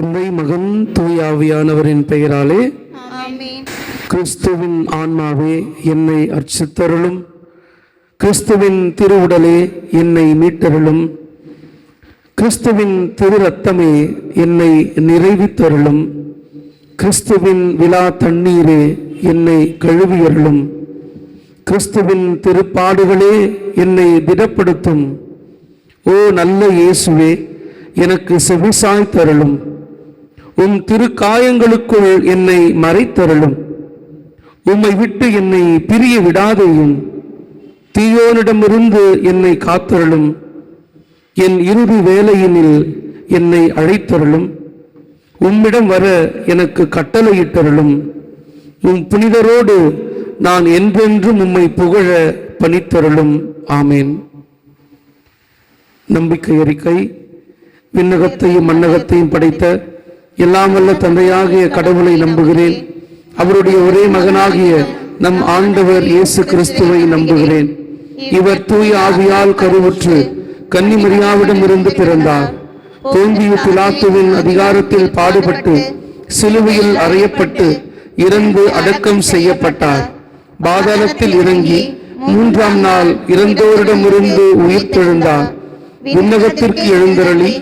தந்தை, மகன், தூய ஆவியானவரின் பெயராலே ஆமென். கிறிஸ்துவின் ஆன்மாவே என்னை அர்ச்சித்தருளும். கிறிஸ்துவின் திருவுடலே என்னை மீட்டருளும். கிறிஸ்துவின் திரு ரத்தமே என்னை நிறைவித்தருளும். கிறிஸ்துவின் விலா தண்ணீரே என்னை கழுவியருளும். கிறிஸ்துவின் திருப்பாடுகளே என்னை திடப்படுத்தும். ஓ நல்ல இயேசுவே, எனக்கு செவிசாய்த்தருளும். உம் திருக்காயங்களுக்குள் என்னை மறைத்தருளும். உம்மை விட்டு என்னை பிரிய விடாதேயும். தீயோனிடமிருந்து என்னை காத்தருளும். என் இறுதி வேலையினில் என்னை அழைத்தருளும். உம்மிடம் வர எனக்கு கட்டளையிட்டருளும். உம் புனிதரோடு நான் என்றென்றும் உம்மை புகழ பணித்தருளும். ஆமேன். நம்பிக்கை அறிக்கை. விண்ணகத்தையும் மண்ணகத்தையும் படைத்த எல்லாம் வல்ல தந்தையாகிய கடவுளை நம்புகிறேன். அவருடைய ஒரே மகனாகிய நம் ஆண்டவர் இயேசு கிறிஸ்துவை நம்புகிறேன். இவர் தூய ஆவியால் கருவுற்று கன்னிமரியாவிடம் இருந்து பிறந்தார். போந்திய பிலாத்துவின் அதிகாரத்தில் பாடுபட்டு சிலுவையில் அறையப்பட்டு இறந்து அடக்கம் செய்யப்பட்டார். பாதாளத்தில் இறங்கி மூன்றாம் நாள் இறந்தோரிடமிருந்து உயிர்த்தெழுந்தார். விண்ணகத்திற்கு எழுந்தருளி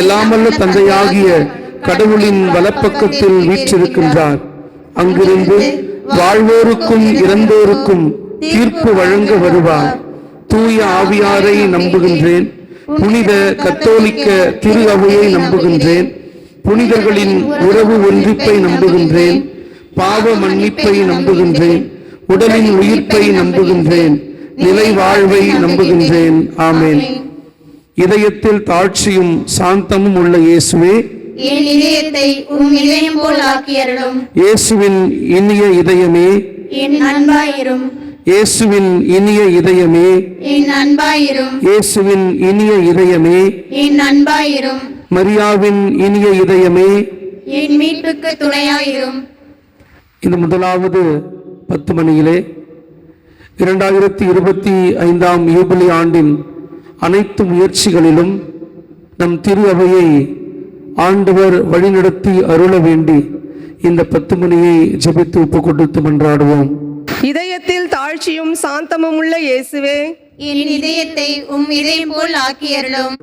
எல்லாமல்ல தந்தையாகிய கடவுளின் வலப்பக்கத்தில் வீற்றிருக்கின்றார். அங்கிருந்து வாழ்வோருக்கும் இறந்தோருக்கும் தீர்ப்பு வழங்க வருவார். தூய ஆவியாரை நம்புகின்றேன். புனித கத்தோலிக்க திரு அவையை நம்புகின்றேன். புனிதர்களின் உறவு ஒன்றிப்பை நம்புகின்றேன். பாவ மன்னிப்பை நம்புகின்றேன். உடலின் உயிர்ப்பை நம்புகின்றேன். நிலை வாழ்வை நம்புகின்றேன். ஆமேன். இதயத்தில் தாழ்ச்சியும் சாந்தமும் உள்ள இயேசுவே, என் இதயத்தை உம் இதயம் போல் ஆக்கியருளும். இயேசுவின் இனிய இதயமே, என் அன்பாயிரும். இயேசுவின் இனிய இதயமே, என் அன்பாயிரும். இயேசுவின் இனிய இதயமே, என் அன்பாயிரும். மரியாவின் இனிய இதயமே, என் மீட்புக்கு துணையாயிரும். இந்த முதலாவது 10 மணியிலே 2025 யூபிலி ஆண்டின் அனைத்து முயற்சிகளிலும் நம் திரு அவையை ஆண்டவர் வழிநடத்தி அருள வேண்டி இந்த 10 மணியை ஜெபித்து ஒப்பு கொடுத்து மன்றாடுவோம். இதயத்தில் தாழ்ச்சியும் சாந்தமும் உள்ள இயேசுவே, என் இதயத்தை உம் இதயம் போல் ஆக்கியருளும்.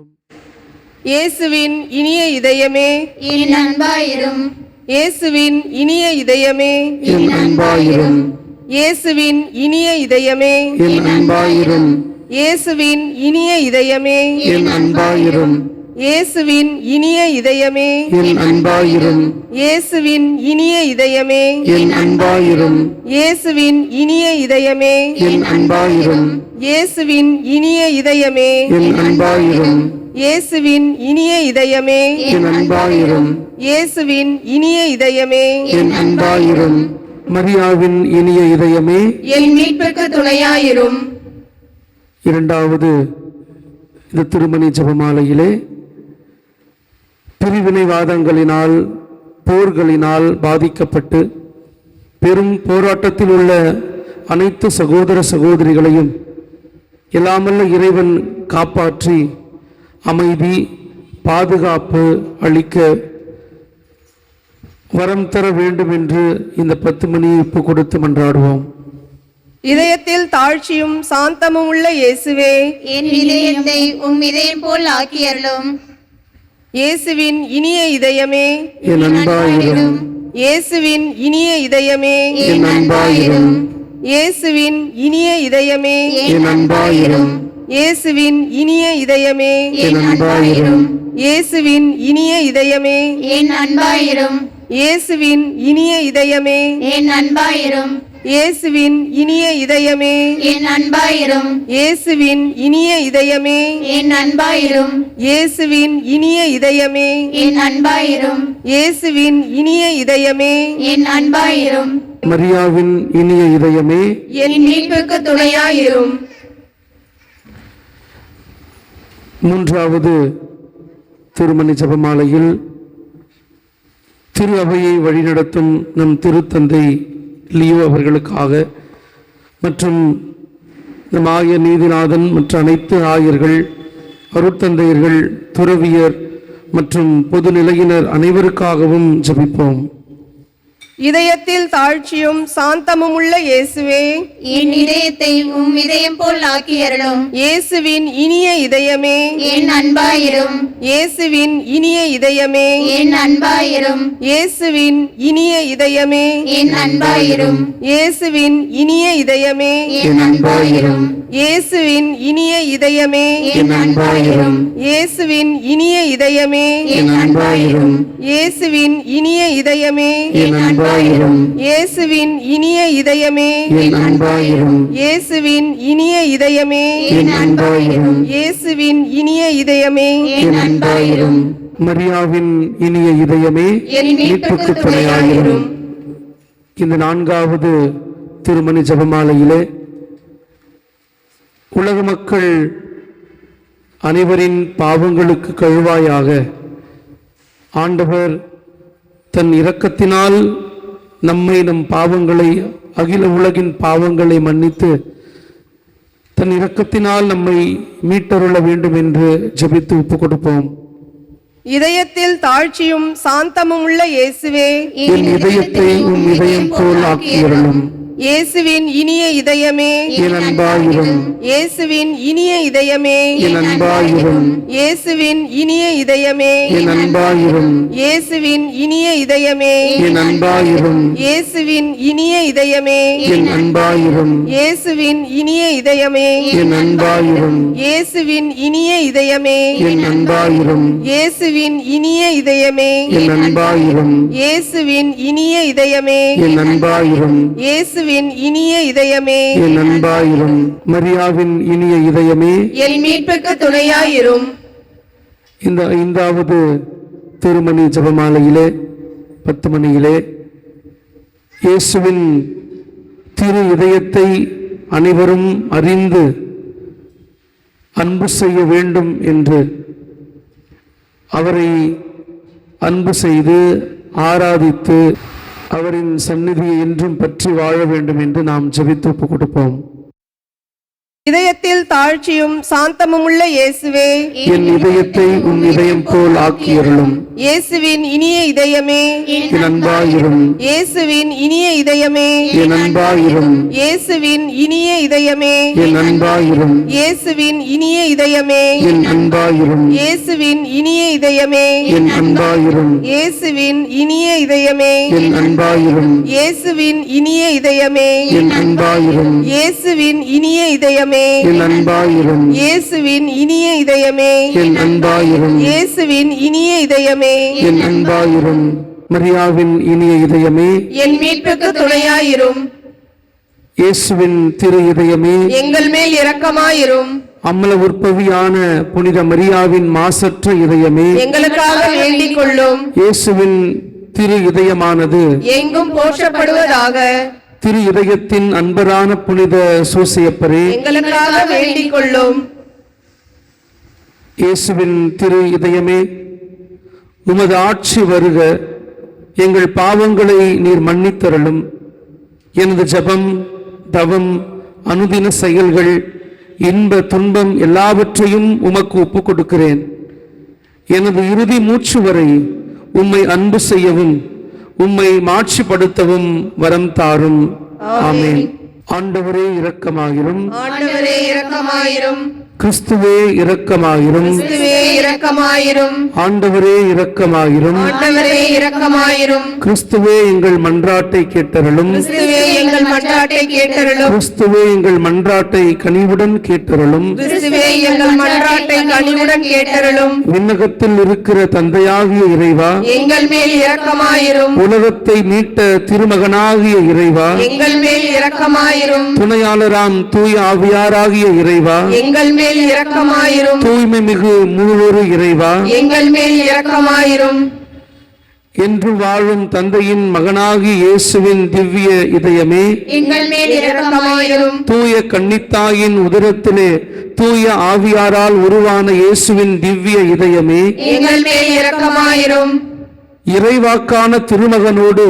இயேசுவின் இனிய இதயமே, என் அன்பாயிரும். இயேசுவின் இனிய இதயமே, என் அன்பாயிரும். இயேசுவின் இனிய இதயமே, என் அன்பாயிரும். இயேசுவின் இனிய இதயமே, என் அன்பாயிரும். இயேசுவின் இனிய இதயமே, என் அன்பாயிரும். இயேசுவின் இனிய இதயமே, என் அன்பாயிரும். இயேசுவின் இனிய இதயமே, என் அன்பாயிரும். இயேசுவின் இனிய இதயமே, என் அன்பாயிரும். இயேசுவின் இனிய இதயமே, என் அன்பாயிரும். இயேசுவின் இனிய இதயமே, என் அன்பாயிரும். மரியாவின் இனிய இதயமே, என் மீட்புக்கு துணையாயிரும். இரண்டாவது இந்த திருமணி ஜெபமாலையிலே பிரிவினைவாதங்களினால் போர்களினால் பாதிக்கப்பட்டு பெரும் போராட்டத்தில் உள்ள அனைத்து சகோதர சகோதரிகளையும் எல்லாமல்ல இறைவன் காப்பாற்றி அமைதி பாதுகாப்பு அளிக்க வரம் தர வேண்டும் என்று இந்த 10 மணியை ஒப்பு கொடுத்து மன்றாடுவோம். இதயத்தில் தாழ்ச்சியும் சாந்தமும் உள்ள இயேசுவே, என் இதயத்தை உம் இதயம் போல் ஆக்கியருளும். இயேசுவின் இனிய இதயமே, என் அன்பாயிரும். இயேசுவின் இனிய இதயமே, என் அன்பாயிரும். இயேசுவின் இனிய இதயமே, என் அன்பாயிரும். இயேசுவின் இனிய இதயமே, என் அன்பாயிரும். இயேசுவின் இனிய இதயமே, என் அன்பாயிரும். இயேசுவின் இனிய இதயமே, என் அன்பாயிரும். இயேசுவின் இனிய இதயமே, என் அன்பாயிரும். இயேசுவின் இனிய இதயமே, என் அன்பாயிரும். இயேசுவின் இனிய இதயமே, என் அன்பாயிரும். இயேசுவின் இனிய இதயமே, என் அன்பாயிரும். மரியாவின் இனிய இதயமே, என் மீட்புக்கு துணையாயிரும். மூன்றாவது திருமணி ஜெபமாலையில் திரு அவையை வழிநடத்தும் நம் திருத்தந்தை லியோ அவர்களுக்காக மற்றும் நம் ஆயர் நீதிநாதன் மற்ற அனைத்து ஆயர்கள், அருட்தந்தையர்கள், துறவியர் மற்றும் பொதுநிலையினர் அனைவருக்காகவும் ஜெபிப்போம். இதயத்தில் தாழ்ச்சியும் சாந்தமும் உள்ள இயேசுவே, என் இதயத்தை உம் இதயம் போல் ஆக்கியருளும். இயேசுவின் இனிய இதயமே, என் அன்பாயிரும். இயேசுவின் இனிய இதயமே, என் அன்பாயிரும். இயேசுவின் இனிய இதயமே, என் அன்பாயிரும். இயேசுவின் இனிய இதயமே, என் அன்பாயிரும். இயேசுவின் இனிய இதயமே, என் அன்பாயிரும். இயேசுவின் இனிய இதயமே, என் அன்பாயிரும். இயேசுவின் இனிய இதயமே, என் அன்பாயிரும். இயேசுவின் இனிய இதயமே, என் அன்பாயிரும். இயேசுவின் இனிய இதயமே, என் அன்பாயிரும். இயேசுவின் இனிய இதயமே, என் அன்பாயிரும். மரியாவின் இனிய இதயமே, என் மீட்புக்கு துணையாயிரும். இந்த 4வது திருமணி ஜெபமாலையிலே உலக மக்கள் அனைவரின் பாவங்களுக்கு கழுவாயாக ஆண்டவர் தன் இரக்கத்தினால் நம்மை நம் பாவங்களை அகில உலகின் பாவங்களை மன்னித்து தன் இரக்கத்தினால் நம்மை மீட்டருள வேண்டும் என்று ஜெபித்து ஒப்புக் கொடுப்போம். இதயத்தில் தாழ்ச்சியும் சாந்தமும் உள்ள இயேசுவே, என் இதயத்தை உம் இதயம் போல் ஆக்கியருளும். இயேசுவின் இனிய இதயமே, என் அன்பாயிரும். இயேசுவின் இனிய இதயமே, என் அன்பாயிரும். இயேசுவின் இனிய இதயமே, என் அன்பாயிரும். இயேசுவின் இனிய இதயமே, என் அன்பாயிரும். இயேசுவின் இனிய இதயமே, என் அன்பாயிரும். இயேசுவின் இனிய இதயமே, என் அன்பாயிரும். இயேசுவின் இனிய இதயமே, என் அன்பாயிரும். இயேசுவின் இனிய இதயமே, என் அன்பாயிரும். இயேசுவின் இனிய இதயமே, என் அன்பாயிரும். இயேசுவின் இனிய இதயமே, என் அன்பாயிரும். மரியாவின் இனிய இதயமே, என் மீட்புக்கு துணையாயிரும். இந்த 5வது திருமணி ஜெபமாலையிலே 10 மணியிலே இயேசுவின் திரு இதயத்தை அனைவரும் அறிந்து அன்பு செய்ய வேண்டும் என்று அவரை அன்பு செய்து ஆராதித்து அவரின் சந்நிதியை என்றும் பற்றி வாழ வேண்டும் என்று நாம் ஜெபித்து ஒப்புக் கொடுப்போம். இதயத்தில் தாழ்ச்சியும் சாந்தமும் உள்ள இயேசுவே, என் இதயத்தை உம் இதயம் போல் ஆக்கியருளும். இயேசுவின் இனிய இதயமே, என் அன்பாயிரும். இயேசுவின் இனிய இதயமே, என் அன்பாயிரும். இயேசுவின் இனிய இதயமே, என் அன்பாயிரும். இயேசுவின் இனிய இதயமே, என் அன்பாயிரும். இயேசுவின் இனிய இதயமே, என் அன்பாயிரும். இயேசுவின் இனிய இதயமே, என் அன்பாயிரும். இயேசுவின் இனிய இதயமே, என் அன்பாயிரும். இயேசுவின் இனிய இதயமே, என் அன்பாயிரும். இயேசுவின் இனிய இதயமே, என் அன்பாயிரும். இயேசுவின் இனிய இதயமே, என் அன்பாயிரும். மரியாவின் இனிய இதயமே, என் மீட்புக்கு துணையாயிரும். இயேசுவின் திரு இதயமே, எங்கள் மேல் இரக்கமாயிரும். அம்மல உற்பவியான புனித மரியாவின் மாசற்ற இதயமே, எங்களுக்காக வேண்டிக் கொள்ளும். இயேசுவின் திரு இதயமானது எங்கும் போற்றப்படுவதாக. திரு இதயத்தின் அன்பரான புனித சூசையப்பரே, எங்களுக்காக வேண்டிக் கொள்ளும். இயேசுவின் திரு இதயமே, உமது ஆட்சி வருக. எங்கள் பாவங்களை நீர் மன்னித்தருளும். எனது ஜெபம், தவம், அனுதின செயல்கள், இன்ப துன்பம் எல்லாவற்றையும் உமக்கு ஒப்புக் கொடுக்கிறேன். எனது இறுதி மூச்சு வரை உம்மை அன்பு செய்யவும் உம்மை மாட்சிப்படுத்தவும் வரம் தாரும். ஆமென். ஆண்டவரே இரக்கமாயிரும். ஆண்டவரே இரக்கமாயிரும். கிறிஸ்துவே இரக்கமாயிரும். கிறிஸ்துவே இரக்கமாயிரும். ஆண்டவரே இரக்கமாயிரும். ஆண்டவரே இரக்கமாயிரும். கிறிஸ்துவே எங்கள் மன்றாட்டை கேட்டருளும். கிறிஸ்துவே எங்கள் மன்றாட்டை கேட்டருளும். கிறிஸ்துவே எங்கள் மன்றாட்டை கனிவுடன் கேட்டருளும். கிறிஸ்துவே எங்கள் மன்றாட்டை கனிவுடன் கேட்டருளும். விண்ணகத்தில் இருக்கிற தந்தையாகிய இறைவா, எங்கள் மேல் இரக்கமாயிரும். உலகத்தை மீட்ட திருமகனாகிய இறைவா, எங்கள் மேல் இரக்கமாயிரும். துணையாளராம் தூய ஆவியாராகிய இறைவா, எங்கள் மேல் இரக்கமாயிரும். தூய்மை மிகு முழுவொரு இறைவா, எங்கள் மேல் இரக்கமாயிரும். என்று வாழும் தந்தையின் மகனாகி இயேசுவின் திவ்ய இதயமே, எங்கள் மேல் இரக்கமாயிரும். தூய கன்னித்தாயின் உதரத்திலே தூய ஆவியாரால் உருவான இயேசுவின் திவ்ய இதயமே, எங்கள் மேல் இரக்கமாயிரும். இறைவாக்கான திருமகனோடு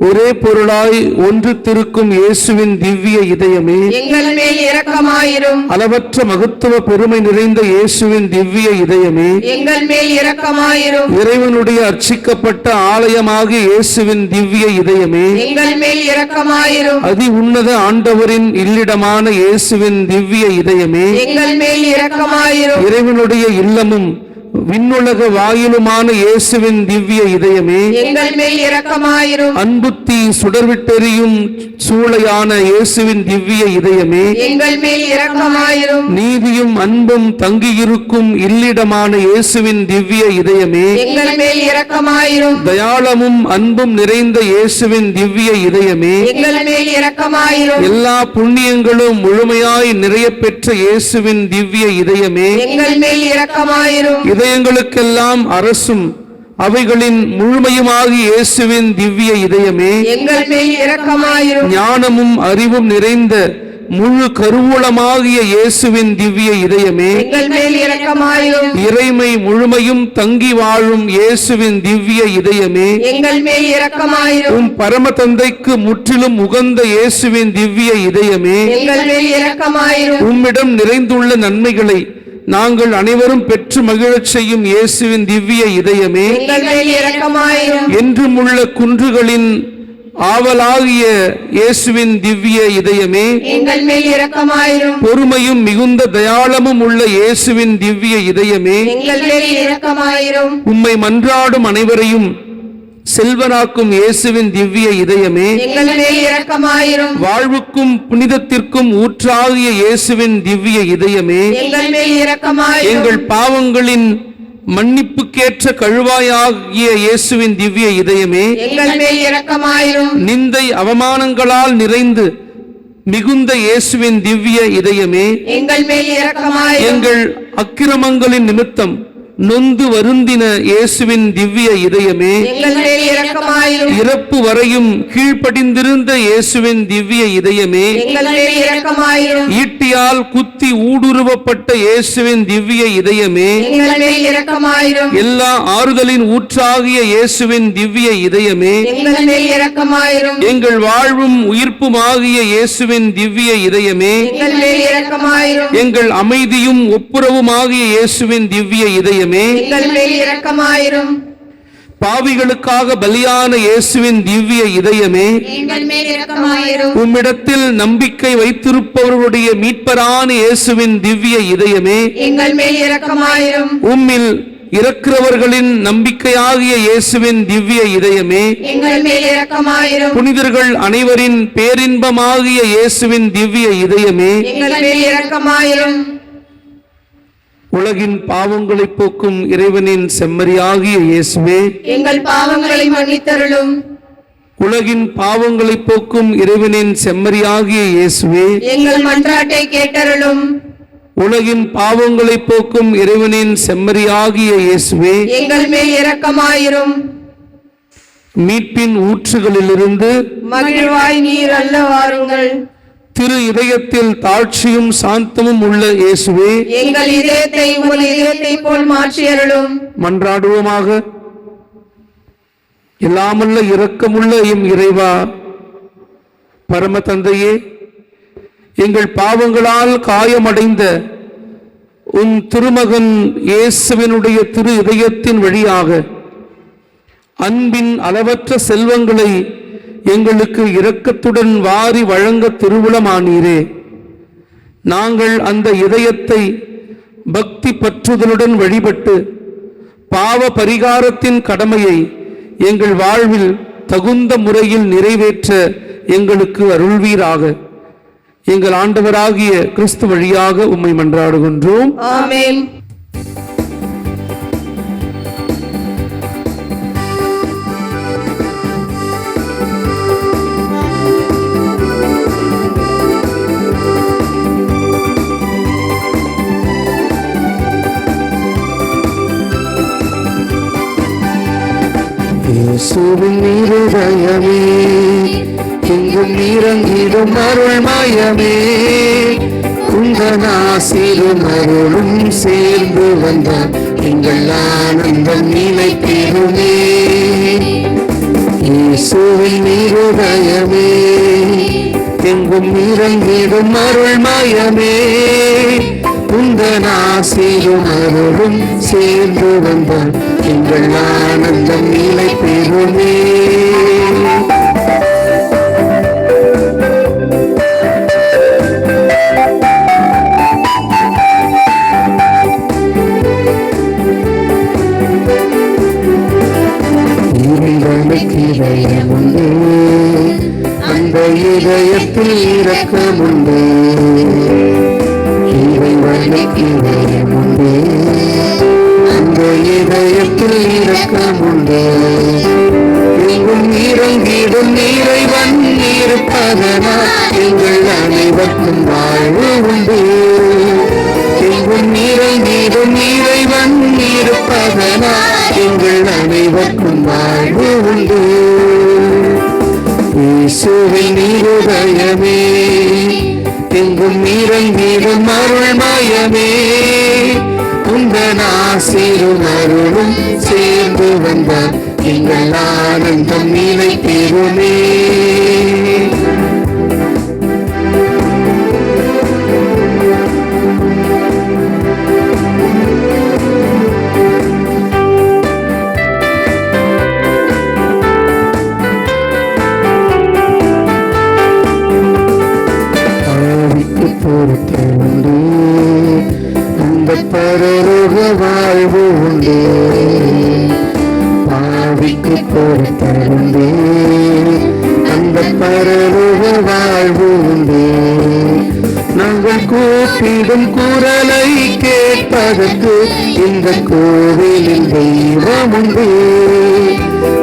ஒரே பொருளாய் ஒன்று திருக்கும் இயேசுவின் திவ்ய இதயமே, எங்கள் மேல் இரக்கமாயிரும். அளவற்ற மகத்துவ பெருமை நிறைந்த இயேசுவின் திவ்ய இதயமே, எங்கள் மேல் இரக்கமாயிரும். இறைவனுடைய அர்ச்சிக்கப்பட்ட ஆலயமாகிய இயேசுவின் திவ்ய இதயமே, எங்கள் மேல் இரக்கமாயிரும். அதி உன்னத ஆண்டவரின் இல்லிடமான இயேசுவின் திவ்ய இதயமே, எங்கள் மேல் இரக்கமாயிரும். இறைவனுடைய இல்லமும் விண்ணுலக வாயிலுமான இயேசுவின் திவ்ய இதயமே, எங்கள் மேல் இரக்கமாயிரும். அன்புத்தி சுடர்விட்டெறியும் சூளையான இயேசுவின் திவ்ய இதயமே, எங்கள் மேல் இரக்கமாயிரும். நீதியும் அன்பும் தங்கியிருக்கும் இல்லிடமான இயேசுவின் திவ்ய இதயமே, எங்கள் மேல் இரக்கமாயிரும். தயாளமும் அன்பும் நிறைந்த இயேசுவின் திவ்ய இதயமே, எங்கள் மேல் இரக்கமாயிரும். எல்லா புண்ணியங்களும் முழுமையாய் நிறைய பெற்ற இயேசுவின் திவ்ய இதயமே, எங்கள் மேல் இரக்கமாயிரும். இதயங்களுக்கெல்லாம் அரசும் அவைகளின் முழுமையுமாகிய இயேசுவின் திவ்ய இதயமே, எங்கள் மேல் இரக்கமாயிரும். ஞானமும் அறிவும் நிறைந்த முழு கருவூலமாகிய இயேசுவின் திவ்ய இதயமே, எங்கள் மேல் இரக்கமாயிரும். இறைமை முழுமையும் தங்கி வாழும் இயேசுவின் திவ்ய இதயமே, எங்கள் மேல் இரக்கமாயிரும். உம் பரம தந்தைக்கு முற்றிலும் உகந்த இயேசுவின் திவ்ய இதயமே, எங்கள் மேல் இரக்கமாயிரும். உம்மிடம் நிறைந்துள்ள நன்மைகளை நாங்கள் அனைவரும் பெற்று மகிழச் செய்யும் இயேசுவின் திவ்ய இதயமே, எங்கள் மேல் இரக்கமாயிரும். என்றும் உள்ள குன்றுகளின் ஆவலாகிய இயேசுவின் திவ்ய இதயமே, எங்கள் மேல் இரக்கமாயிரும். பொறுமையும் மிகுந்த தயாளமும் உள்ள இயேசுவின் திவ்ய இதயமே, எங்கள் மேல் இரக்கமாயிரும். உம்மை மன்றாடும் அனைவரையும் செல்வனாக்கும் இயேசுவின் திவ்ய இதயமே, எங்கள் மேல் இரக்கமாயிரும். வாழ்வுக்கும் புனிதத்திற்கும் ஊற்றாகிய இயேசுவின் திவ்ய இதயமே, எங்கள் மேல் இரக்கமாயிரும். எங்கள் பாவங்களின் மன்னிப்புக்கேற்ற கழுவாயாகிய இயேசுவின் திவ்ய இதயமே, எங்கள் மேல் இரக்கமாயிரும். நிந்தை அவமானங்களால் நிறைந்து மிகுந்த இயேசுவின் திவ்ய இதயமே, எங்கள் மேல் இரக்கமாயிரும். எங்கள் அக்கிரமங்களின் நிமித்தம் நொந்து வருந்தின இயேசுவின் திவ்ய இதயமே, எங்கள் மேல் இரக்கமாயிரும். இறப்பு வரையும் கீழ்ப்படிந்திருந்த இயேசுவின் திவ்ய இதயமே, எங்கள் மேல் இரக்கமாயிரும். ஈட்டியால் குத்தி ஊடுருவப்பட்ட இயேசுவின் திவ்ய இதயமே, எங்கள் மேல் இரக்கமாயிரும். எல்லா ஆறுதலின் ஊற்றாகிய இயேசுவின் திவ்ய இதயமே, எங்கள் மேல் இரக்கமாயிரும். எங்கள் வாழ்வும் உயிர்ப்புமாகிய இயேசுவின் திவ்ய இதயமே, எங்கள் மேல் இரக்கமாயிரும். எங்கள் அமைதியும் ஒப்புரவுமாகிய இயேசுவின் திவ்ய இதயமே, எங்கள் மேல் இரக்கமாயிரும். பாவிகளுக்காக பலியான இயேசுவின் திவ்ய இதயமே, எங்கள் மேல் இரக்கமாயிரும். உம்மிடத்தில் நம்பிக்கை வைத்திருப்பவர்களுடைய மீட்பரான இயேசுவின் திவ்ய இதயமே, எங்கள் மேல் இரக்கமாயிரும். உம்மில் இருக்கிறவர்களின் நம்பிக்கையாகிய இயேசுவின் திவ்ய இதயமே, எங்கள் மேல் இரக்கமாயிரும். புனிதர்கள் அனைவரின் பேரின்பமாகிய இயேசுவின் திவ்ய இதயமே, எங்கள் மேல் இரக்கமாயிரும். உலகின் பாவங்களை போக்கும் இறைவனின் செம்மறியாகிய இயேசுவே, எங்கள் பாவங்களை மன்னித்தருளும். உலகின் பாவங்களை போக்கும் இறைவனின் செம்மறியாகிய இயேசுவே, எங்கள் மன்றாட்டை கேட்டருளும். உலகின் பாவங்களை போக்கும் இறைவனின் செம்மறியாகிய இயேசுவே, எங்கள் மேல் இரக்கமாயிரும். மீட்பின் ஊற்றுகளிலிருந்து மகிழ்வாய் நீர் அல்ல வாருங்கள். திரு இதயத்தில் தாழ்ச்சியும் சாந்தமும் உள்ள இயேசுவே, எங்கள் இதயத்தை உங்கள் இதயத்தை போல் மாற்றியருளும். மன்றாடுவோமாக. எல்லாமல்ல இரக்கமுள்ள எம் இறைவா, பரம தந்தையே, எங்கள் பாவங்களால் காயமடைந்த உம் திருமகன் இயேசுவினுடைய திரு இதயத்தின் வழியாக அன்பின் அளவற்ற செல்வங்களை எங்களுக்கு இரக்கத்துடன் வாரி வழங்க திருவுளமானீரே. நாங்கள் அந்த இதயத்தை பக்தி பற்றுதலுடன் வழிபட்டு பாவ பரிகாரத்தின் கடமையை எங்கள் வாழ்வில் தகுந்த முறையில் நிறைவேற்ற எங்களுக்கு அருள்வீராக. எங்கள் ஆண்டவராகிய கிறிஸ்து வழியாக உம்மை மன்றாடுகின்றோம். ஆமென். இயேசுவின் இருதயமே, எங்கும் இறங்கிடும் அருள்மயமே, உங்கள் ஆசீரும் அருளும் சேர்ந்து வந்தால் எங்கள் ஆனந்தம் நிலை பெறுமே. இயேசுவின் இருதயமே எங்கும் இறங்கிடும் அருள்மயமே, உந்தன் ஆசீரும் அருளும் சேர்ந்து வந்தால் எங்கள் ஆனந்தம் நிலை பெறுமே. இதயமுண்டு, அந்த இதயத்தில் இரக்கமுண்டு. இறைவனுக்கு இதயமுண்டு, அந்த இதயத்தில் இரக்கமுண்டு. எங்கும் இறங்கிடும் இறைவன் இருப்பதனால் எங்கள் அனைவருக்கும் வாழ்வு உண்டு. எங்கும் இறங்கிடும் இறைவன் இருப்பதனால் எங்கள் அனைவருக்கும் வாழ்வு உண்டு. இயேசுவின் இருதயமே எங்கும் இறங்கிடும் அருள்மயமே, உந்தன் ஆசீரும் அருளும் சேர்ந்து வந்தால் எங்கள் ஆனந்தம் நிலை பெறுமே. பொறுத்தவுண்டு, அந்த பரலோக வாழ்வு உண்டு. பாவிக்கு பொறுத்தவுண்டு, அந்த பரலோக வாழ்வு உண்டு. நாங்கள் கூப்பிடும் குரலை கேட்பதற்கு இந்த கோவிலில் தெய்வம் உண்டு.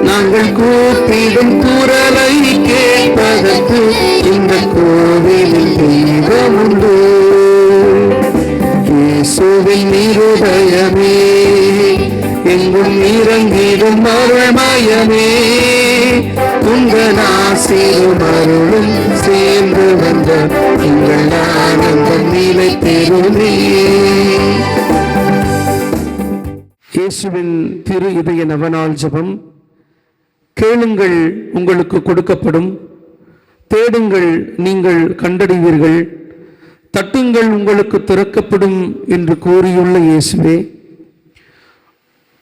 நாங்கள் கூப்பிடும் குரலை கேட்பதற்கு இந்த கோவிலில் தெய்வம் உண்டு. இயேசுவின் இருதயமே எங்கும் இறங்கிடும் அருள்மயமே, உந்தன் ஆசீரும் அருளும் சேர்ந்து வந்த எங்கள் ஆனந்தம் நிலை பெறுமே. இயேசுவின் திரு இதய நவநாள் ஜெபம். கேளுங்கள், உங்களுக்கு கொடுக்கப்படும். தேடுங்கள், நீங்கள் கண்டடைவீர்கள். தட்டுங்கள், உங்களுக்கு திறக்கப்படும் என்று கூறியுள்ள இயேசுவே,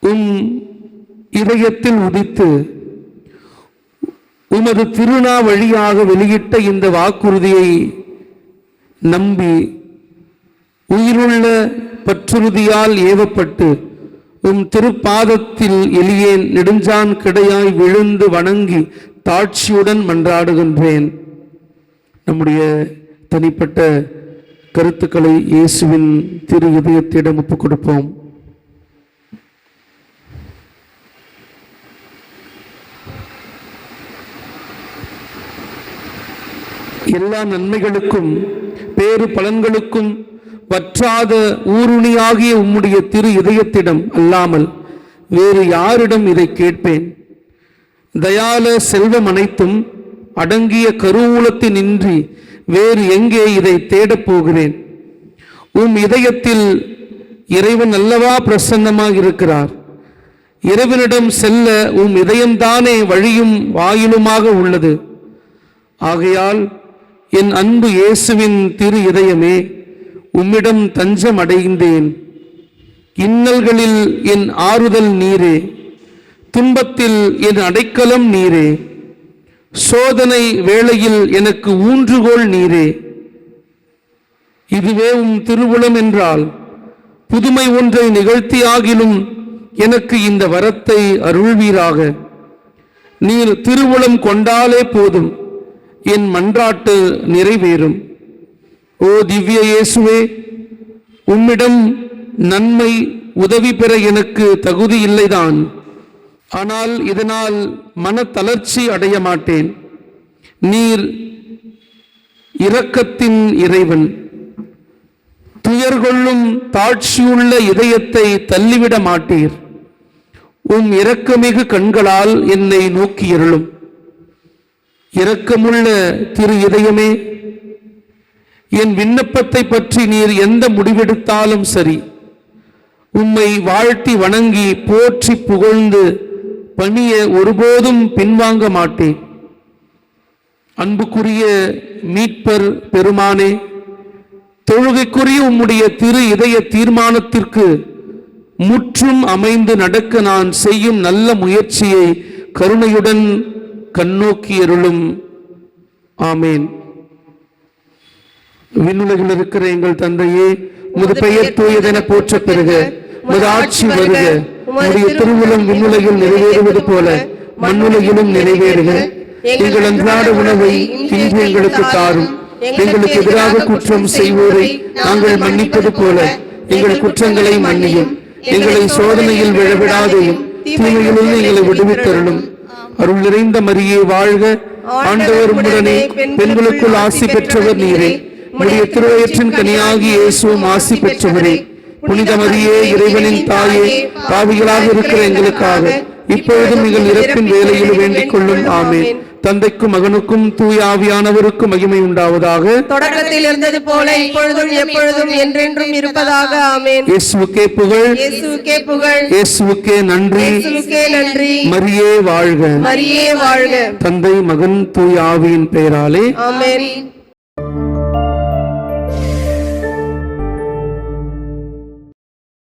உம் இதயத்தில் உதித்து உமது திருநா வழியாக வெளியிட்ட இந்த வாக்குறுதியை நம்பி உயிருள்ள பற்றுறுதியால் ஏவப்பட்டு உம் திருப்பாதத்தில் எளியேன் நெடுஞ்சான் கிடையாய் விழுந்து வணங்கி தாட்சியுடன் மன்றாடுகின்றேன். நம்முடைய தனிப்பட்ட கருத்துக்களை இயேசுவின் திரு இதயத்திடம் ஒப்புக் கொடுப்போம். எல்லா நன்மைகளுக்கும் பேறு பலன்களுக்கும் வற்றாத ஊருணியாகிய உம்முடைய திரு இதயத்திடம் அல்லாமல் வேறு யாரிடம் இதை கேட்பேன்? தயால செல்வம் அனைத்தும் அடங்கிய கருவூலத்தினின்றி வேறு எங்கே இதை தேடப் போகிறேன்? உம் இதயத்தில் இறைவன் அல்லவா பிரசன்னமாக இருக்கிறார். இறைவனிடம் செல்ல உம் இதயம்தானே வழியும் வாயிலுமாக உள்ளது. ஆகையால் என் அன்பு இயேசுவின் திரு இதயமே, உம்மிடம் தஞ்சம் அடைந்தேன். இன்னல்களில் என் ஆறுதல் நீரே, துன்பத்தில் என் அடைக்கலம் நீரே, சோதனை வேளையில் எனக்கு ஊன்றுகோல் நீரே. இதுவே உம் திருவுளம் என்றால் புதுமை ஒன்றை நிகழ்த்தியாகிலும் எனக்கு இந்த வரத்தை அருள்வீராக. நீர் திருவுளம் கொண்டாலே போதும், என் மன்றாட்டு நிறைவேறும். ஓ திவ்ய இயேசுவே, உம்மிடம் நன்மை உதவி பெற எனக்கு தகுதி இல்லைதான். ஆனால் இதனால் மன தளர்ச்சி அடைய மாட்டேன். நீர் இரக்கத்தின் இறைவன். துயர்கொள்ளும் தாட்சியுள்ள இதயத்தை தள்ளிவிட மாட்டீர். உம் இரக்கமிகு கண்களால் என்னை நோக்கியருளும். இரக்கமுள்ள திரு இதயமே, என் விண்ணப்பத்தை பற்றி நீர் எந்த முடிவெடுத்தாலும் சரி, உம்மை வாழ்த்தி வணங்கி போற்றி புகழ்ந்து பணிய ஒருபோதும் பின்வாங்க மாட்டேன். அன்புக்குரிய மீட்பர் பெருமானே, தொழுகைக்குரிய உம்முடைய திரு இதய தீர்மானத்திற்கு முற்றும் அமைந்து நடக்க நான் செய்யும் நல்ல முயற்சியை கருணையுடன் கண்ணோக்கியருளும். ஆமேன். விண்ணுலகில் இருக்கிற எங்கள் தந்தையே, உமது பெயர் தூயதென போற்ற பெறுக, உமது ஆட்சி வருக, உம்முடைய திருவுளம் விண்ணுலகில் நிறைவேறுவது போல மண்ணுலகிலும் நிறைவேறுக. எங்கள் அன்றாட உணவை இன்று எங்களுக்கு தாரும். எங்களுக்கு எதிராக குற்றம் செய்வோரை நாங்கள் மன்னிப்பது போல எங்கள் குற்றங்களை மன்னியும். எங்களை சோதனையில் விழவிடாதையும் தீமையிலிருந்து எங்களை விடுவித்தருளும். அருள் நிறைந்த மரியே வாழ்க, ஆண்டவர் உம்முடனே, பெண்களுக்குள் ஆசி பெற்றவர் நீரே. உம்முடைய திருவயிற்றின் கனியாகிய இயேசுவும் ஆசி பெற்றவரே. புனித மரியே, இறைவனின் தாயே, பாவிகளாக இருக்கிற எங்களுக்காக இப்பொழுதும் எங்கள் இறப்பின் வேளையில் வேண்டிக் கொள்ளும். ஆமென். தந்தைக்கும் மகனுக்கும் தூய ஆவியானவருக்கும் மகிமை உண்டாவதாக. தொடக்கத்தில் இருந்தது போல இப்பொழுதும் எப்பொழுதும் என்றென்றும் இருப்பதாக. ஆமென். இயேசுவுக்கே புகழ், இயேசுவுக்கே புகழ், இயேசுவுக்கே நன்றி, இயேசுவுக்கே நன்றி. மரியே வாழ்க. மரியே வாழ்க. தந்தை, மகன், தூய ஆவியின் பெயராலே ஆமென்.